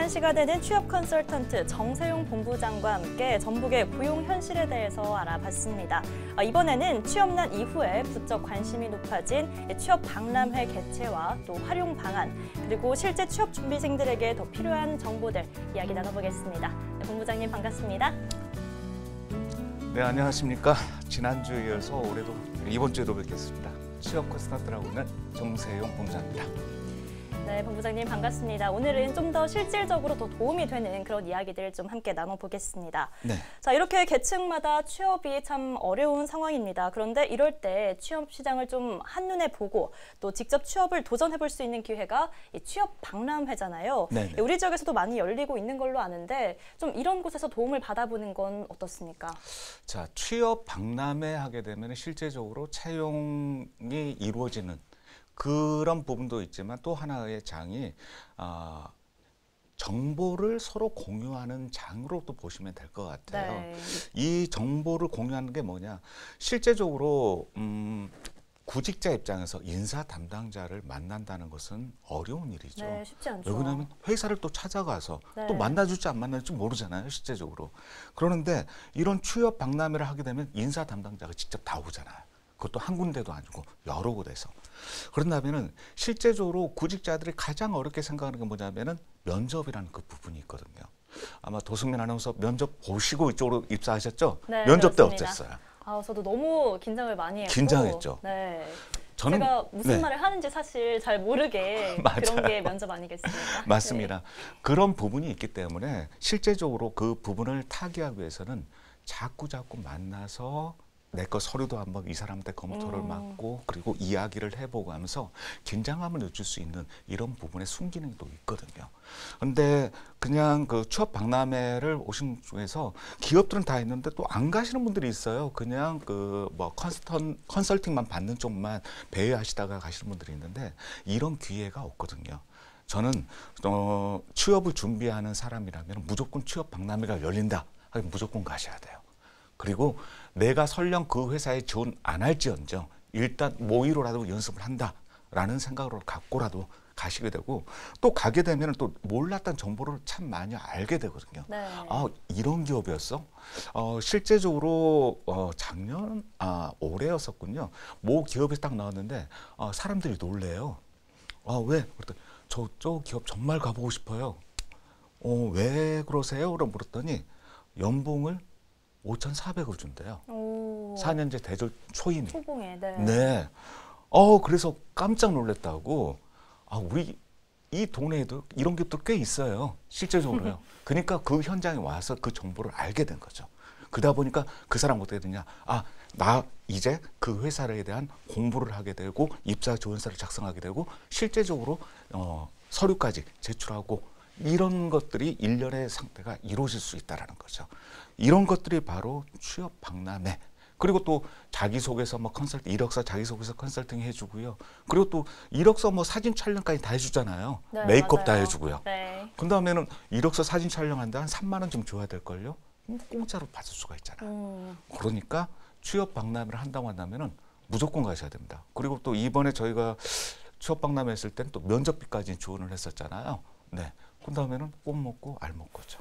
지난 시간에는 취업 컨설턴트 정세용 본부장과 함께 전북의 고용 현실에 대해서 알아봤습니다. 이번에는 취업난 이후에 부쩍 관심이 높아진 취업 박람회 개최와 또 활용 방안, 그리고 실제 취업 준비생들에게 더 필요한 정보들 이야기 나눠보겠습니다. 본부장님 반갑습니다. 네, 안녕하십니까. 지난주에 이어서 올해도 이번 주에도 뵙겠습니다. 취업 컨설턴트라고 하는 정세용 본부장입니다. 네, 본부장님 반갑습니다. 오늘은 좀 더 실질적으로 더 도움이 되는 그런 이야기들을 좀 함께 나눠보겠습니다. 네. 자, 이렇게 계층마다 취업이 참 어려운 상황입니다. 그런데 이럴 때 취업 시장을 좀 한눈에 보고 또 직접 취업을 도전해볼 수 있는 기회가 이 취업 박람회잖아요. 네네. 우리 지역에서도 많이 열리고 있는 걸로 아는데 좀 이런 곳에서 도움을 받아보는 건 어떻습니까? 자, 취업 박람회 하게 되면 실제적으로 채용이 이루어지는 그런 부분도 있지만 또 하나의 장이 정보를 서로 공유하는 장으로도 보시면 될 것 같아요. 네. 이 정보를 공유하는 게 뭐냐? 실제적으로 구직자 입장에서 인사 담당자를 만난다는 것은 어려운 일이죠. 네, 쉽지 않죠. 왜 그러냐면 회사를 또 찾아가서 네. 또 만나줄지 안 만나줄지 모르잖아요, 실제적으로. 그러는데 이런 취업 박람회를 하게 되면 인사 담당자가 직접 다 오잖아요. 그것도 한 군데도 아니고 여러 곳에서. 그런다면은 실제적으로 구직자들이 가장 어렵게 생각하는 게 뭐냐면은 면접이라는 그 부분이 있거든요. 아마 도승민 아나운서 면접 보시고 이쪽으로 입사하셨죠? 네, 면접 때 그렇습니다. 어땠어요? 저도 너무 긴장을 많이 했고. 긴장했죠. 네. 저는 제가 무슨 네. 말을 하는지 사실 잘 모르게 그런 게 면접 아니겠습니까? 맞습니다. 네. 그런 부분이 있기 때문에 실제적으로 그 부분을 타개하기 위해서는 자꾸 만나서 내 거 서류도 한번 이 사람한테 검토를 맡고 그리고 이야기를 해보고 하면서 긴장감을 늦출 수 있는 이런 부분의 순기능이 또 있거든요. 근데 그냥 그 취업 박람회를 오신 중에서 기업들은 다 있는데 또 안 가시는 분들이 있어요. 그냥 그 뭐 컨설팅만 받는 쪽만 배회하시다가 가시는 분들이 있는데 이런 기회가 없거든요. 저는 취업을 준비하는 사람이라면 무조건 취업 박람회가 열린다 하면 무조건 가셔야 돼요. 그리고 내가 설령 그 회사에 지원 안 할지언정 일단 모의로라도 연습을 한다라는 생각으로 갖고라도 가시게 되고 또 가게 되면 또 몰랐던 정보를 참 많이 알게 되거든요. 네. 이런 기업이었어? 실제적으로 올해였었군요. 모 기업에서 딱 나왔는데 사람들이 놀래요. 왜? 그랬더니 저 기업 정말 가보고 싶어요. 왜 그러세요? 라고 물었더니 연봉을 5,400을 준대요. 오. 4년제 대졸 초임이. 초봉에. 네. 네. 그래서 깜짝 놀랐다고. 우리 이 동네에도 이런 기업도 꽤 있어요. 실제적으로요. 그러니까 그 현장에 와서 그 정보를 알게 된 거죠. 그러다 보니까 그 사람 어떻게 되냐. 나 이제 그 회사에 대한 공부를 하게 되고 입사 조연서를 작성하게 되고 실제적으로 서류까지 제출하고 이런 것들이 일련의 상태가 이루어질 수 있다는 거죠. 이런 것들이 바로 취업 박람회. 그리고 또 자기소개서 이력서 자기소개서 컨설팅 해주고요. 그리고 또 이력서 사진 촬영까지 다 해주잖아요. 네, 메이크업 다 맞아요. 해주고요. 네. 그 다음에는 이력서 사진 촬영한데 한 3만 원 좀 줘야 될걸요. 공짜로 받을 수가 있잖아요. 그러니까 취업 박람회를 한다고 한다면은 무조건 가셔야 됩니다. 그리고 또 이번에 저희가 취업 박람회 했을 땐 또 면접비까지 지원을 했었잖아요. 네. 그 다음에는 꽃 먹고 알 먹고죠.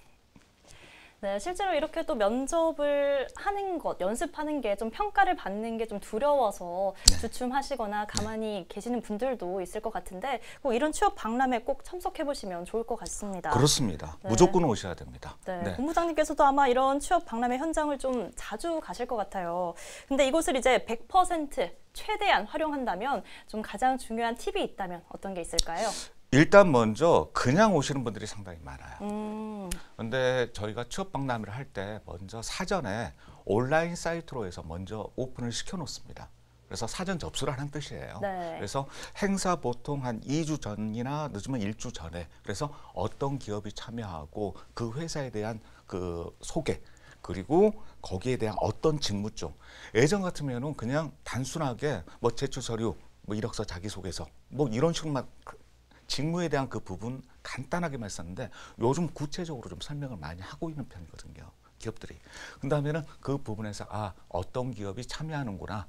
네, 실제로 이렇게 또 면접을 하는 것, 연습하는 게 좀 평가를 받는 게 좀 두려워서 주춤하시거나 가만히 계시는 분들도 있을 것 같은데 꼭 이런 취업 박람회 꼭 참석해 보시면 좋을 것 같습니다. 그렇습니다. 네. 무조건 오셔야 됩니다. 네, 네. 본부장님께서도 아마 이런 취업 박람회 현장을 좀 자주 가실 것 같아요. 근데 이곳을 이제 100% 최대한 활용한다면 좀 가장 중요한 팁이 있다면 어떤 게 있을까요? 일단 먼저 그냥 오시는 분들이 상당히 많아요. 그런데 저희가 취업 박람회를 할 때 먼저 사전에 온라인 사이트로 해서 먼저 오픈을 시켜 놓습니다. 그래서 사전 접수를 하는 뜻이에요. 네. 그래서 행사 보통 한 2주 전이나 늦으면 1주 전에 그래서 어떤 기업이 참여하고 그 회사에 대한 그 소개 그리고 거기에 대한 어떤 직무종 예전 같으면은 그냥 단순하게 제출 서류 이력서 자기소개서 이런 식으로만 직무에 대한 그 부분 간단하게만 썼는데 요즘 구체적으로 좀 설명을 많이 하고 있는 편이거든요. 기업들이. 그다음에는 그 부분에서 어떤 기업이 참여하는구나.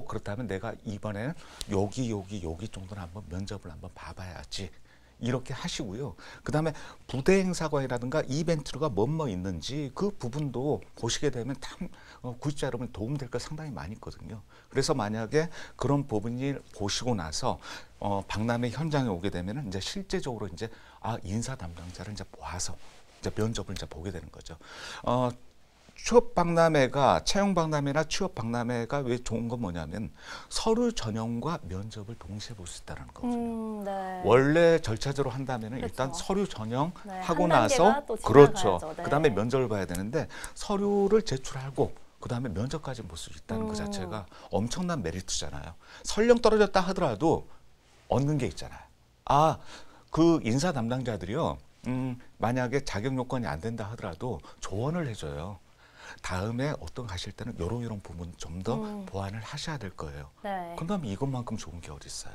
그렇다면 내가 이번에는 여기 정도는 한번 면접을 한번 봐봐야지. 이렇게 하시고요. 그다음에 부대 행사관이라든가 이벤트가 뭐뭐 있는지 그 부분도 보시게 되면 참 구입자 여러분 도움될 거 상당히 많이 있거든요. 그래서 만약에 그런 부분을 보시고 나서 박람회 현장에 오게 되면은 이제 실제적으로 이제 인사 담당자를 이제 와서 이제 면접을 이제 보게 되는 거죠. 취업 박람회가 채용 박람회나 취업 박람회가 왜 좋은 건 뭐냐면 서류 전형과 면접을 동시에 볼 수 있다는 거거든요. 네. 원래 절차적으로 한다면은 그렇죠. 일단 서류 전형 네, 하고 한 나서 단계가 또 그렇죠. 지나가야죠. 네. 그다음에 면접을 봐야 되는데 서류를 제출하고 그다음에 면접까지 볼 수 있다는 것 자체가 엄청난 메리트잖아요. 설령 떨어졌다 하더라도 얻는 게 있잖아요. 그 인사 담당자들이요. 만약에 자격 요건이 안 된다 하더라도 조언을 해줘요. 다음에 어떤 가실 때는 이런 부분 좀 더 보완을 하셔야 될 거예요. 네. 그다음에 이것만큼 좋은 게 어디 있어요?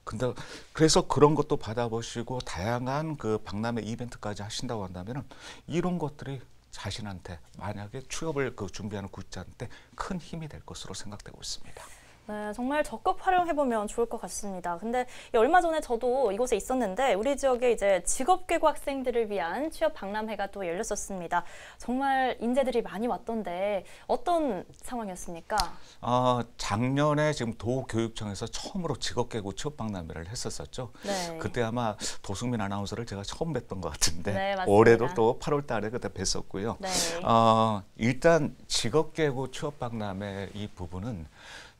근데 그래서 그런 것도 받아보시고 다양한 그 박람회 이벤트까지 하신다고 한다면은 이런 것들이 자신한테 만약에 취업을 준비하는 구직자한테 큰 힘이 될 것으로 생각되고 있습니다. 네, 정말 적극 활용해보면 좋을 것 같습니다. 근데 얼마 전에 저도 이곳에 있었는데 우리 지역에 이제 직업계고 학생들을 위한 취업 박람회가 또 열렸었습니다. 정말 인재들이 많이 왔던데 어떤 상황이었습니까? 작년에 지금 도교육청에서 처음으로 직업계고 취업 박람회를 했었었죠. 네. 그때 아마 도승민 아나운서를 제가 처음 뵀던 것 같은데 네, 맞습니다. 올해도 또 8월 달에 그때 뵀었고요. 네. 일단 직업계고 취업 박람회 이 부분은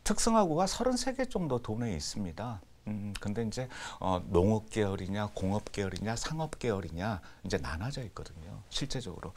특성화고가 33개 정도 도내에 있습니다. 근데 이제 농업 계열이냐, 공업 계열이냐, 상업 계열이냐 이제 나눠져 있거든요. 실제적으로.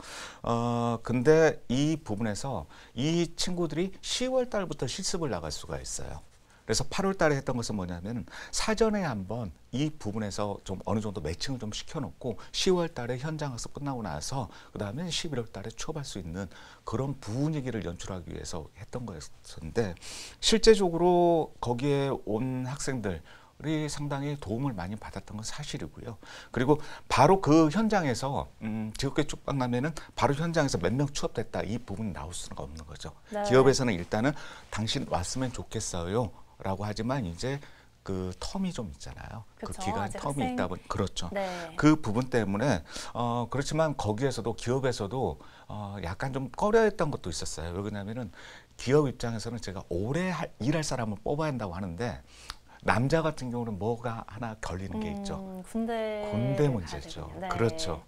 근데 이 부분에서 이 친구들이 10월 달부터 실습을 나갈 수가 있어요. 그래서 8월 달에 했던 것은 뭐냐면 사전에 한번 이 부분에서 좀 어느 정도 매칭을 좀 시켜놓고 10월 달에 현장 학습 끝나고 나서 그다음에 11월 달에 취업할 수 있는 그런 분위기를 연출하기 위해서 했던 거였는데 실제적으로 거기에 온 학생들 이 상당히 도움을 많이 받았던 건 사실이고요. 그리고 바로 그 현장에서 직업계 쪽 박람회는 바로 현장에서 몇 명 취업됐다 이 부분이 나올 수가 없는 거죠. 네. 기업에서는 일단은 당신 왔으면 좋겠어요 라고 하지만 이제 그 텀이 좀 있잖아요. 그쵸, 그 기간 아직 텀이 학생. 있다 보니 그렇죠. 네. 그 부분 때문에 그렇지만 거기에서도 기업에서도 약간 좀 꺼려했던 것도 있었어요. 왜 그러냐면은 기업 입장에서는 제가 오래 일할 사람을 뽑아야 한다고 하는데 남자 같은 경우는 뭐가 하나 걸리는 게 있죠. 군대 문제죠. 네. 그렇죠.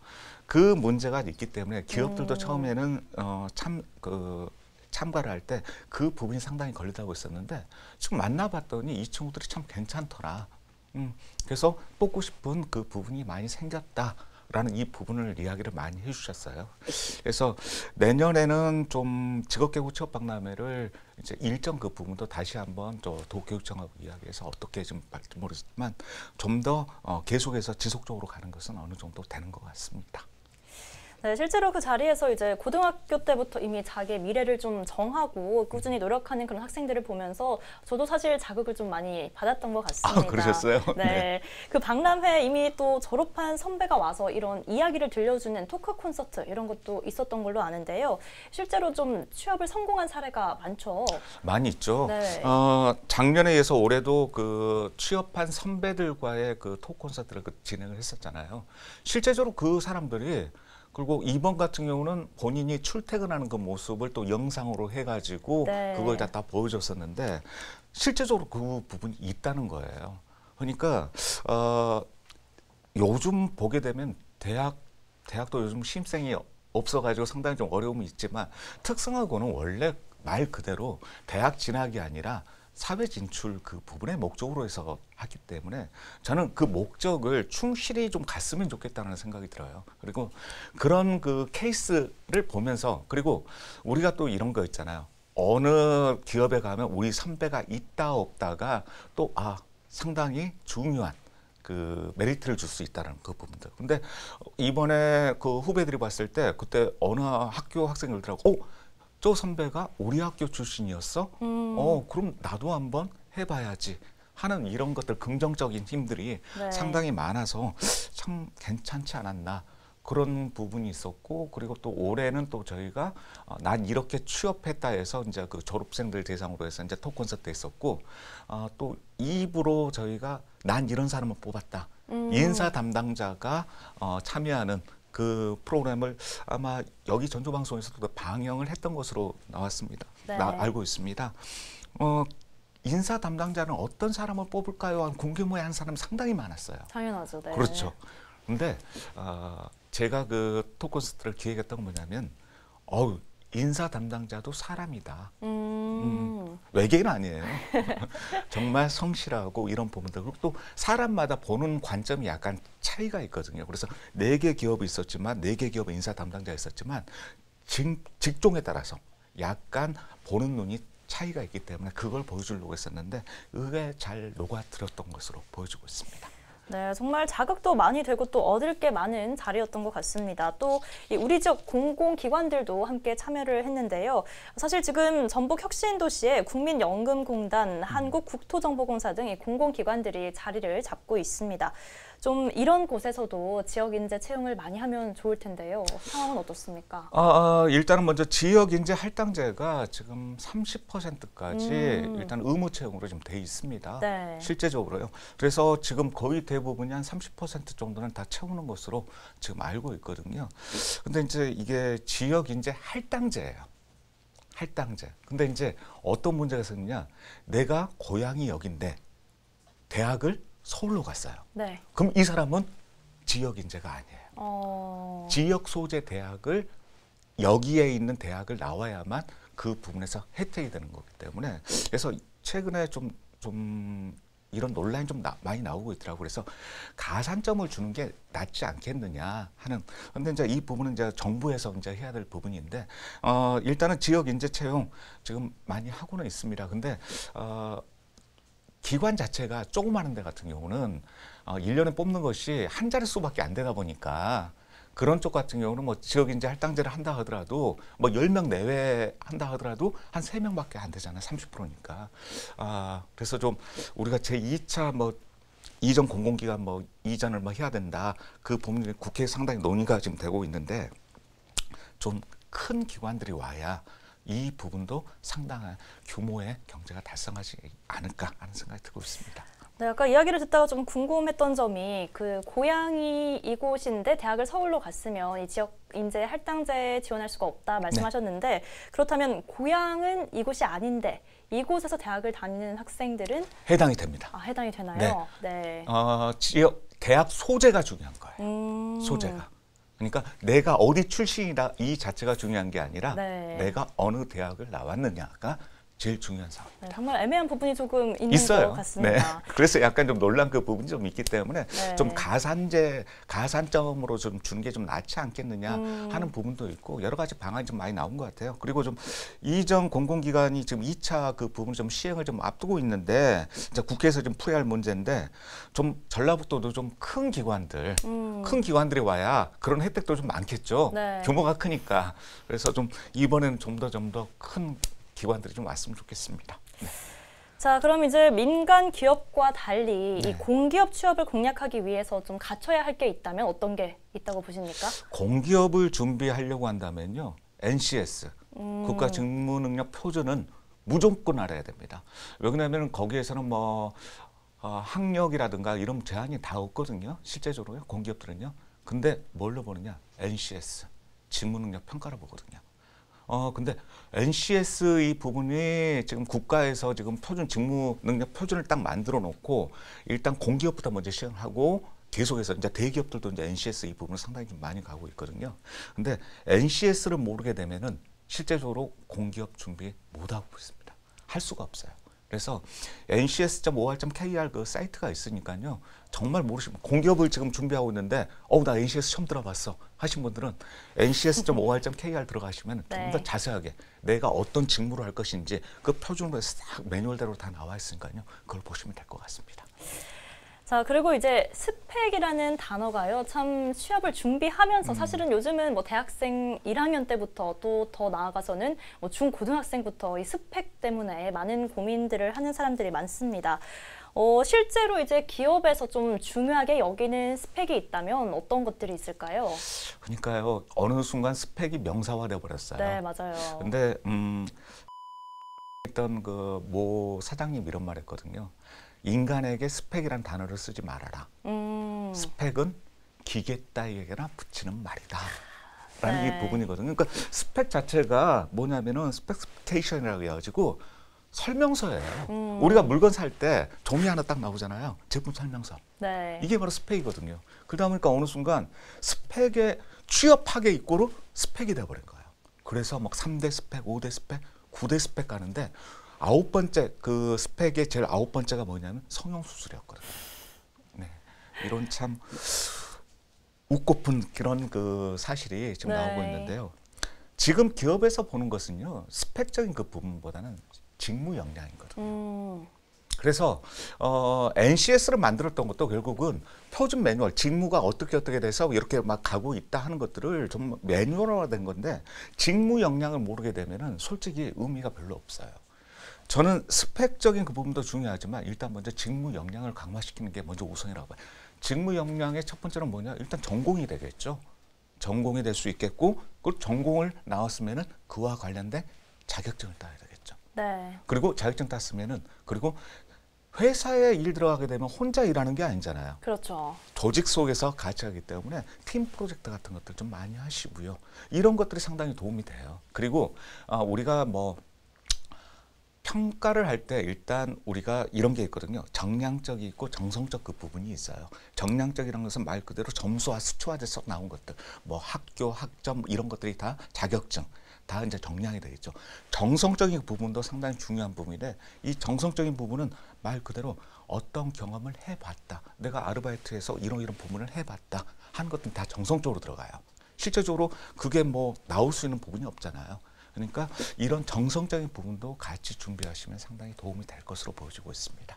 그 문제가 있기 때문에 기업들도 처음에는 참가를 할 때 그 부분이 상당히 걸리다고 했었는데 지금 만나봤더니 이 친구들이 참 괜찮더라. 그래서 뽑고 싶은 그 부분이 많이 생겼다라는 이 부분을 이야기를 많이 해주셨어요. 그래서 내년에는 좀 직업계고 취업 박람회를 이제 일정 그 부분도 다시 한번 도교육청하고 이야기해서 어떻게 좀 할지 모르겠지만 좀 더 계속해서 지속적으로 가는 것은 어느 정도 되는 것 같습니다. 네, 실제로 그 자리에서 이제 고등학교 때부터 이미 자기의 미래를 좀 정하고 꾸준히 노력하는 그런 학생들을 보면서 저도 사실 자극을 좀 많이 받았던 것 같습니다. 그러셨어요? 네. 네. 그 박람회 이미 또 졸업한 선배가 와서 이런 이야기를 들려주는 토크 콘서트 이런 것도 있었던 걸로 아는데요. 실제로 좀 취업을 성공한 사례가 많죠. 많이 있죠. 네. 작년에 이어서 올해도 그 취업한 선배들과의 그 토크 콘서트를 진행을 했었잖아요. 실제적으로 그 사람들이 그리고 이번 같은 경우는 본인이 출퇴근하는 그 모습을 또 영상으로 해가지고 네. 그걸 다 보여줬었는데 실제적으로 그 부분이 있다는 거예요. 그러니까 요즘 보게 되면 대학도 요즘 신입생이 없어가지고 상당히 좀 어려움이 있지만 특성화고는 원래 말 그대로 대학 진학이 아니라 사회 진출 그 부분의 목적으로 해서 하기 때문에 저는 그 목적을 충실히 좀 갔으면 좋겠다는 생각이 들어요. 그리고 그런 그 케이스를 보면서 그리고 우리가 또 이런 거 있잖아요. 어느 기업에 가면 우리 선배가 있다 없다가 또 상당히 중요한 그 메리트를 줄 수 있다는 그 부분들. 근데 이번에 그 후배들이 봤을 때 그때 어느 학교 학생들하고 저 선배가 우리 학교 출신이었어? 그럼 나도 한번 해봐야지 하는 이런 것들 긍정적인 힘들이 네. 상당히 많아서 참 괜찮지 않았나. 그런 부분이 있었고, 그리고 또 올해는 또 저희가 난 이렇게 취업했다 해서 이제 그 졸업생들 대상으로 해서 이제 토크 콘서트 했었고, 또 2부로 저희가 난 이런 사람을 뽑았다. 인사 담당자가 참여하는 그 프로그램을 아마 여기 전조방송에서도 방영을 했던 것으로 나왔습니다. 네. 알고 있습니다. 인사 담당자는 어떤 사람을 뽑을까요? 한 궁금해하는 사람이 상당히 많았어요. 당연하죠. 네. 그렇죠. 근데 제가 그 토크콘서트를 기획했던 건 뭐냐면 인사 담당자도 사람이다. 외계인 아니에요. 정말 성실하고 이런 부분들. 그리고 또 사람마다 보는 관점이 약간 차이가 있거든요. 그래서 4개 기업이 있었지만 4개 기업의 인사 담당자가 있었지만 직종에 따라서 약간 보는 눈이 차이가 있기 때문에 그걸 보여주려고 했었는데 그게 잘 녹아들었던 것으로 보여주고 있습니다. 네, 정말 자극도 많이 되고 또 얻을 게 많은 자리였던 것 같습니다. 또 우리 지역 공공기관들도 함께 참여를 했는데요. 사실 지금 전북 혁신도시에 국민연금공단, 한국국토정보공사 등 이 공공기관들이 자리를 잡고 있습니다. 좀 이런 곳에서도 지역 인재 채용을 많이 하면 좋을 텐데요. 상황은 어떻습니까? 일단은 먼저 지역 인재 할당제가 지금 30%까지 일단 의무 채용으로 좀 돼 있습니다. 네. 실제적으로요. 그래서 지금 거의 대부분이 한 30% 정도는 다 채우는 것으로 지금 알고 있거든요. 근데 이제 이게 지역 인재 할당제예요. 할당제. 근데 이제 어떤 문제가 생기냐? 내가 고향이 여긴데 대학을 서울로 갔어요. 네. 그럼 이 사람은 지역 인재가 아니에요. 지역 소재 대학을 여기에 있는 대학을 나와야만 그 부분에서 혜택이 되는 거기 때문에 그래서 최근에 좀 이런 논란이 좀 많이 나오고 있더라고요. 그래서 가산점을 주는 게 낫지 않겠느냐 하는. 근데 이제 이 부분은 이제 정부에서 이제 해야 될 부분인데 일단은 지역 인재 채용 지금 많이 하고는 있습니다. 근데 기관 자체가 조그마한 데 같은 경우는 1년에 뽑는 것이 한 자릿수밖에 안 되다 보니까 그런 쪽 같은 경우는 뭐 지역인재 할당제를 한다 하더라도 뭐 10명 내외 한다 하더라도 한 3명밖에 안 되잖아요. 30%니까. 그래서 좀 우리가 제2차 뭐 이전 공공기관 뭐 이전을 뭐 해야 된다. 그 부분이 국회에 상당히 논의가 지금 되고 있는데 좀 큰 기관들이 와야 이 부분도 상당한 규모의 경제가 달성하지 않을까 하는 생각이 들고 있습니다. 네, 아까 이야기를 듣다가 좀 궁금했던 점이 그 고향이 이곳인데 대학을 서울로 갔으면 이 지역 인재 할당제에 지원할 수가 없다 말씀하셨는데 네. 그렇다면 고향은 이곳이 아닌데 이곳에서 대학을 다니는 학생들은 해당이 됩니다. 해당이 되나요? 네. 지역 대학 소재가 중요한 거예요. 소재가. 그러니까 내가 어디 출신이다 이 자체가 중요한 게 아니라 네. 내가 어느 대학을 나왔느냐가 제일 중요한 상황입니다. 네, 정말 애매한 부분이 조금 있는 있어요. 것 같습니다. 네. 그래서 약간 좀 논란 그 부분이 좀 있기 때문에 네. 좀 가산점으로 좀 주는 게 좀 낫지 않겠느냐 하는 부분도 있고 여러 가지 방안이 좀 많이 나온 것 같아요. 그리고 좀 이전 공공기관이 지금 2차 그 부분 좀 시행을 좀 앞두고 있는데 이제 국회에서 좀 풀어야 할 문제인데 좀 전라북도도 좀 큰 기관들, 큰 기관들이 와야 그런 혜택도 좀 많겠죠. 네. 규모가 크니까. 그래서 좀 이번에는 좀 더 큰 기관들이 좀 왔으면 좋겠습니다. 네. 자, 그럼 이제 민간 기업과 달리 네. 이 공기업 취업을 공략하기 위해서 좀 갖춰야 할 게 있다면 어떤 게 있다고 보십니까? 공기업을 준비하려고 한다면요. NCS, 국가직무능력 표준은 무조건 알아야 됩니다. 왜냐하면 거기에서는 뭐 학력이라든가 이런 제한이 다 없거든요. 실제적으로요. 공기업들은요. 근데 뭘로 보느냐? NCS, 직무능력 평가를 보거든요. 근데 NCS 이 부분이 지금 국가에서 지금 표준 직무 능력 표준을 딱 만들어 놓고 일단 공기업부터 먼저 시행하고 계속해서 이제 대기업들도 이제 NCS 이 부분을 상당히 좀 많이 가고 있거든요. 근데 NCS를 모르게 되면은 실제적으로 공기업 준비 못 하고 있습니다. 할 수가 없어요. 그래서 ncs.or.kr 그 사이트가 있으니까요. 정말 모르시면 공기업을 지금 준비하고 있는데 나 NCS 처음 들어봤어 하신 분들은 ncs.or.kr 들어가시면 좀 더 자세하게 내가 어떤 직무를 할 것인지 그 표준으로 해서 딱 매뉴얼대로 다 나와 있으니까요. 그걸 보시면 될 것 같습니다. 자, 그리고 이제 스펙이라는 단어가요. 참 취업을 준비하면서 사실은 요즘은 뭐 대학생 1학년 때부터 또 더 나아가서는 뭐 중고등학생부터 이 스펙 때문에 많은 고민들을 하는 사람들이 많습니다. 실제로 이제 기업에서 좀 중요하게 여기는 스펙이 있다면 어떤 것들이 있을까요? 그러니까요. 어느 순간 스펙이 명사화돼 버렸어요. 네, 맞아요. 근데 했던 그 모 사장님 이런 말 했거든요. 인간에게 스펙이란 단어를 쓰지 말아라. 스펙은 기계 따위에게나 붙이는 말이다. 라는 네. 이 부분이거든요. 그러니까 스펙 자체가 뭐냐면은 스펙스테이션이라고 해가지고 설명서예요. 우리가 물건 살 때 종이 하나 딱 나오잖아요. 제품 설명서. 네. 이게 바로 스펙이거든요. 그러다 보니까 어느 순간 스펙의 취업하게 이꼬르 스펙이 돼버린 거예요. 그래서 막 3대 스펙, 5대 스펙, 9대 스펙 가는데 9번째 그 스펙의 제일 9번째가 뭐냐면 성형수술이었거든요. 네. 이런 참 웃고픈 그런 그 사실이 지금 네. 나오고 있는데요. 지금 기업에서 보는 것은요. 스펙적인 그 부분보다는 직무 역량이거든요. 그래서 NCS를 만들었던 것도 결국은 표준 매뉴얼, 직무가 어떻게 돼서 이렇게 막 가고 있다 하는 것들을 좀 매뉴얼화된 건데 직무 역량을 모르게 되면은 솔직히 의미가 별로 없어요. 저는 스펙적인 그 부분도 중요하지만 일단 먼저 직무 역량을 강화시키는 게 먼저 우선이라고 봐요. 직무 역량의 첫 번째는 뭐냐? 일단 전공이 되겠죠. 전공이 될 수 있겠고, 그 전공을 나왔으면은 그와 관련된 자격증을 따야 되겠죠. 네. 그리고 자격증 땄으면은 그리고 회사에 일 들어가게 되면 혼자 일하는 게 아니잖아요. 그렇죠. 조직 속에서 같이 하기 때문에 팀 프로젝트 같은 것들 좀 많이 하시고요. 이런 것들이 상당히 도움이 돼요. 그리고 우리가 뭐 평가를 할 때 일단 우리가 이런 게 있거든요. 정량적이 있고 정성적 그 부분이 있어요. 정량적이라는 것은 말 그대로 점수와 수치화돼서 나온 것들, 뭐 학교, 학점 이런 것들이 다 자격증, 다 이제 정량이 되겠죠. 정성적인 부분도 상당히 중요한 부분인데 이 정성적인 부분은 말 그대로 어떤 경험을 해봤다. 내가 아르바이트에서 이런 부분을 해봤다. 하는 것들은 다 정성적으로 들어가요. 실제적으로 그게 뭐 나올 수 있는 부분이 없잖아요. 그러니까 이런 정성적인 부분도 같이 준비하시면 상당히 도움이 될 것으로 보여지고 있습니다.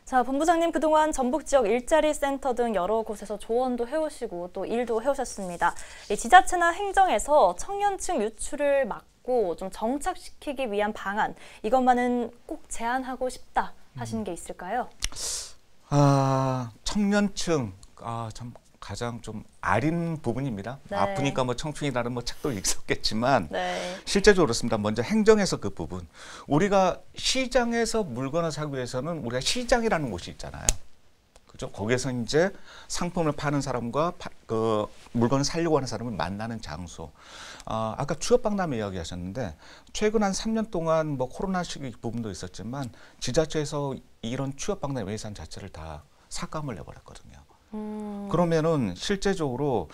자, 본부장님 그동안 전북 지역 일자리 센터 등 여러 곳에서 조언도 해오시고 또 일도 해오셨습니다. 이 지자체나 행정에서 청년층 유출을 막고 좀 정착시키기 위한 방안, 이것만은 꼭 제안하고 싶다 하시는 게 있을까요? 청년층, 참 가장 좀 아린 부분입니다. 네. 아프니까 뭐 청춘이라는 뭐 책도 읽었겠지만 네. 실제적으로 그렇습니다. 먼저 행정에서 그 부분. 우리가 시장에서 물건을 사기 위해서는 우리가 시장이라는 곳이 있잖아요. 그죠? 거기에서 이제 상품을 파는 사람과 그 물건을 사려고 하는 사람을 만나는 장소. 아까 취업박람회 이야기하셨는데 최근 한 3년 동안 뭐 코로나 시기 부분도 있었지만 지자체에서 이런 취업박람회 예산 자체를 다 삭감을 해버렸거든요. 그러면은 실제적으로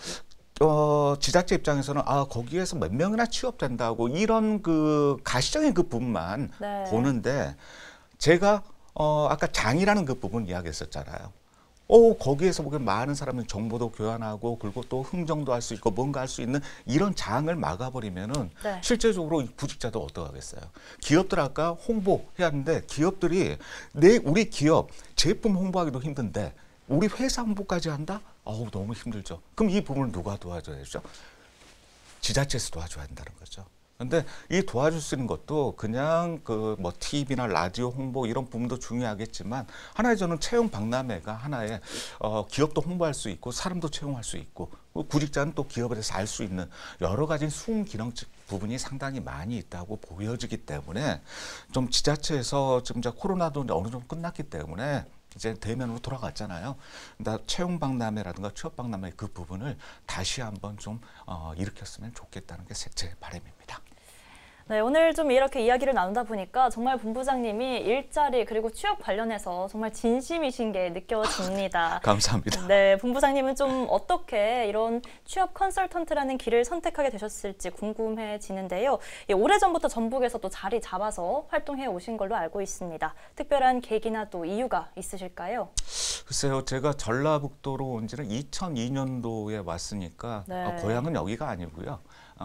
지자체 입장에서는 거기에서 몇 명이나 취업된다고 이런 그 가시적인 그 부분만 네. 보는데 제가 아까 장이라는 그 부분 이야기했었잖아요. 거기에서 보면 많은 사람이 정보도 교환하고 그리고 또 흥정도 할 수 있고 뭔가 할 수 있는 이런 장을 막아버리면은 네. 실제적으로 이 구직자도 어떡하겠어요. 기업들 아까 홍보해야 하는데 기업들이 우리 기업 제품 홍보하기도 힘든데 우리 회사 홍보까지 한다? 너무 힘들죠. 그럼 이 부분을 누가 도와줘야 되죠? 지자체에서 도와줘야 한다는 거죠. 근데 이 도와줄 수 있는 것도 그냥 그 뭐 TV나 라디오 홍보 이런 부분도 중요하겠지만 하나의 저는 채용 박람회가 하나의 기업도 홍보할 수 있고 사람도 채용할 수 있고 구직자는 또 기업에 대해서 알 수 있는 여러 가지 수기능적 부분이 상당히 많이 있다고 보여지기 때문에 좀 지자체에서 지금 이제 코로나도 어느 정도 끝났기 때문에 이제 대면으로 돌아갔잖아요. 채용 박람회라든가 취업 박람회 그 부분을 다시 한번 좀 일으켰으면 좋겠다는 게 제 바람입니다. 네, 오늘 좀 이렇게 이야기를 나누다 보니까 정말 본부장님이 일자리 그리고 취업 관련해서 정말 진심이신 게 느껴집니다. 감사합니다. 네, 본부장님은 좀 어떻게 이런 취업 컨설턴트라는 길을 선택하게 되셨을지 궁금해지는데요. 오래전부터 전북에서 또 자리 잡아서 활동해 오신 걸로 알고 있습니다. 특별한 계기나 또 이유가 있으실까요? 글쎄요, 제가 전라북도로 온 지는 2002년도에 왔으니까 네. 고향은 여기가 아니고요.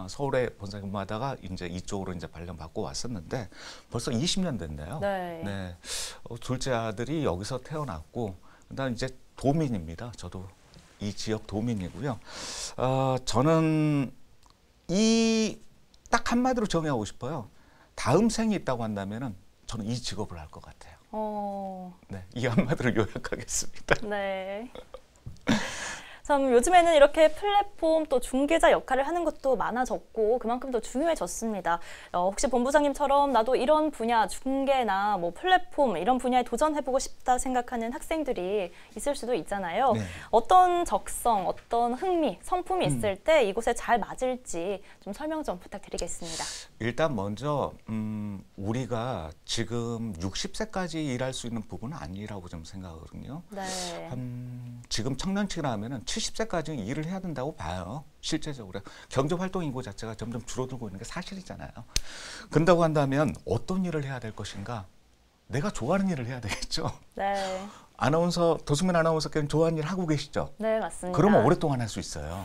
서울에 본사 근무하다가 이제 이쪽으로 이제 발령받고 왔었는데 벌써 20년 됐네요. 네. 둘째 아들이 여기서 태어났고 그다음 이제 도민입니다. 저도 이 지역 도민이고요. 저는 딱 한마디로 정의하고 싶어요. 다음 생이 있다고 한다면은 저는 이 직업을 할 것 같아요. 네, 이 한마디로 요약하겠습니다. 네. 참 요즘에는 이렇게 플랫폼 또 중개자 역할을 하는 것도 많아졌고 그만큼 더 중요해졌습니다. 혹시 본부장님처럼 나도 이런 분야 중개나 뭐 플랫폼 이런 분야에 도전해보고 싶다 생각하는 학생들이 있을 수도 있잖아요. 네. 어떤 적성, 어떤 흥미, 성품이 있을 때 이곳에 잘 맞을지 좀 설명 좀 부탁드리겠습니다. 일단 먼저 우리가 지금 60세까지 일할 수 있는 부분은 아니라고 좀 생각하거든요. 네. 지금 청년층이라 하면은 70세까지는 일을 해야 된다고 봐요. 실제적으로 경제활동 인구 자체가 점점 줄어들고 있는 게 사실이잖아요. 그런다고 한다면 어떤 일을 해야 될 것인가? 내가 좋아하는 일을 해야 되겠죠. 네. 아나운서, 도승민 아나운서께는 좋아하는 일 하고 계시죠? 네, 맞습니다. 그러면 오랫동안 할 수 있어요.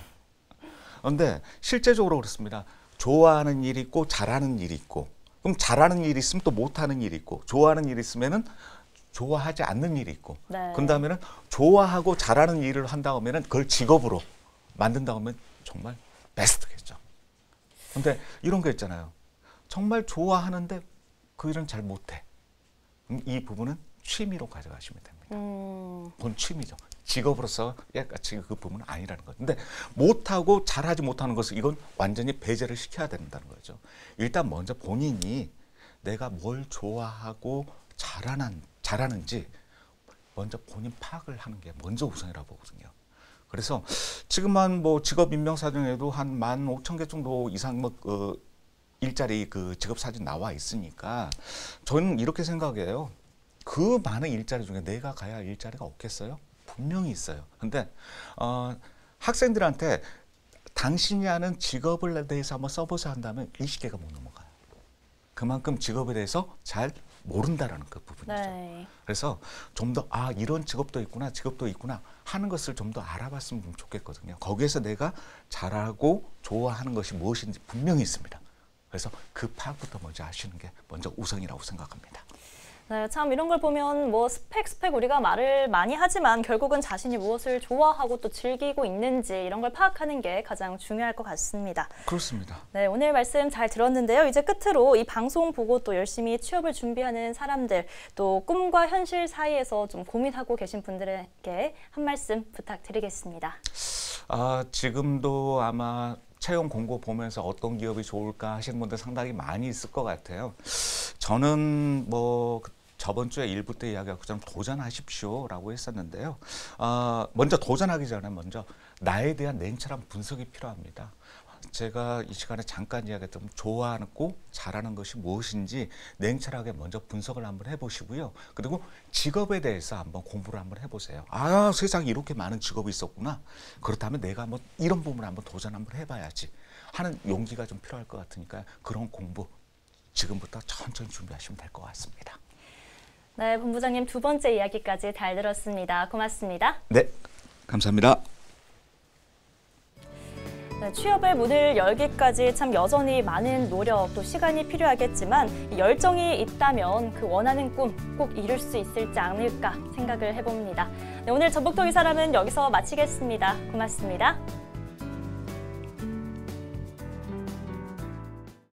그런데 실제적으로 그렇습니다. 좋아하는 일이 있고 잘하는 일이 있고, 그럼 잘하는 일이 있으면 또 못하는 일이 있고, 좋아하는 일이 있으면은 좋아하지 않는 일이 있고, 네. 그다음에는 좋아하고 잘하는 일을 한다 하면은 그걸 직업으로 만든다 하면 정말 베스트겠죠. 근데 이런 거 있잖아요. 정말 좋아하는데 그 일은 잘 못해. 이 부분은 취미로 가져가시면 됩니다. 본 취미죠. 직업으로서 약같이 그 부분은 아니라는 거죠. 근데 못하고 잘하지 못하는 것을 이건 완전히 배제를 시켜야 된다는 거죠. 일단 먼저 본인이 내가 뭘 좋아하고 잘하는지 먼저 본인 파악을 하는 게 먼저 우선이라고 보거든요. 그래서 지금만 뭐 직업 인명 사전에도 한 15,000개 정도 이상 일자리 그 직업 사진 나와 있으니까 저는 이렇게 생각해요. 그 많은 일자리 중에 내가 가야 할 일자리가 없겠어요? 분명히 있어요. 근데 학생들한테 당신이 하는 직업을 대해서 한번 써보자 한다면 20개가 못 넘어가요. 그만큼 직업에 대해서 잘 모른다라는 그 부분이죠. 네. 그래서 좀 더 이런 직업도 있구나 하는 것을 좀 더 알아봤으면 좀 좋겠거든요. 거기에서 내가 잘하고 좋아하는 것이 무엇인지 분명히 있습니다. 그래서 그 파악부터 먼저 하시는 게 먼저 우선이라고 생각합니다. 네, 참 이런 걸 보면 뭐 스펙 우리가 말을 많이 하지만 결국은 자신이 무엇을 좋아하고 또 즐기고 있는지 이런 걸 파악하는 게 가장 중요할 것 같습니다. 그렇습니다. 네, 오늘 말씀 잘 들었는데요. 이제 끝으로 이 방송 보고 또 열심히 취업을 준비하는 사람들, 또 꿈과 현실 사이에서 좀 고민하고 계신 분들에게 한 말씀 부탁드리겠습니다. 지금도 아마 채용 공고 보면서 어떤 기업이 좋을까 하시는 분들 상당히 많이 있을 것 같아요. 저는 뭐 저번 주에 일부 때 이야기하고 좀 도전하십시오라고 했었는데요. 먼저 도전하기 전에 먼저 나에 대한 냉철한 분석이 필요합니다. 제가 이 시간에 잠깐 이야기했던 좋아하고 잘하는 것이 무엇인지 냉철하게 먼저 분석을 한번 해보시고요. 그리고 직업에 대해서 한번 공부를 한번 해보세요. 세상에 이렇게 많은 직업이 있었구나. 그렇다면 내가 한번 이런 부분을 한번 도전 한번 해봐야지 하는 용기가 좀 필요할 것 같으니까 그런 공부 지금부터 천천히 준비하시면 될 것 같습니다. 네, 본부장님 두 번째 이야기까지 잘 들었습니다. 고맙습니다. 네, 감사합니다. 네, 취업의 문을 열기까지 참 여전히 많은 노력 또 시간이 필요하겠지만 열정이 있다면 그 원하는 꿈 꼭 이룰 수 있을지 않을까 생각을 해봅니다. 네, 오늘 전북톡 이 사람은 여기서 마치겠습니다. 고맙습니다.